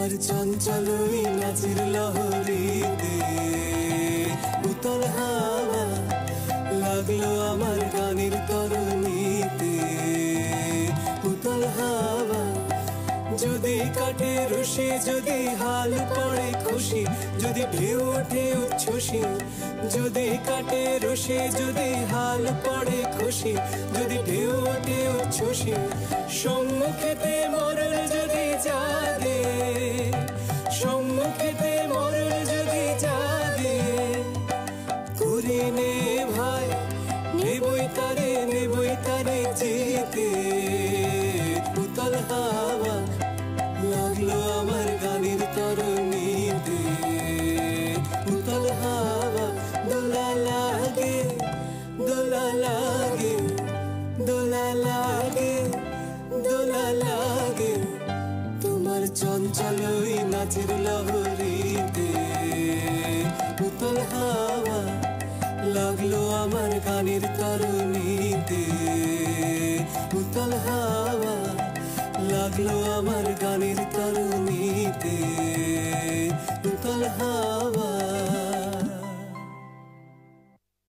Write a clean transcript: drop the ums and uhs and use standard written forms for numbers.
তোমার চঞ্চল ওই নাচের লহরীতে উতল হাওয়া লাগলো আমার গানের তরণীতে। উতল হাওয়া যদি কাটে রশি, যদি হাল পড়ে খুশি, যদি ঢেউ ওঠে উচ্ছ্বসী, যদি কাটে রশি, যদি হাল পড়ে খুশি, যদি ঢেউ ওঠে উচ্ছ্বসী, সম্মুখেতে মরণ যদি জাগে, সম্মুখেতে মরণ যদি জাগে, করি নে ভাই নেবই তারে যেতে। উতল হাওয়া লাগলো আমার গানের তরণীতে। উতল হাওয়া দোলা লাগে, দোলা লাগে, দোলা লাগে, দোলা লাগে, তোমার চঞ্চল ওই নাচের লহরীতে। উতল হাওয়া লাগলো আমার গানের তরণীতে। উতল হাওয়া লাগলো আমার গানের তরণীতে। উতল হাওয়া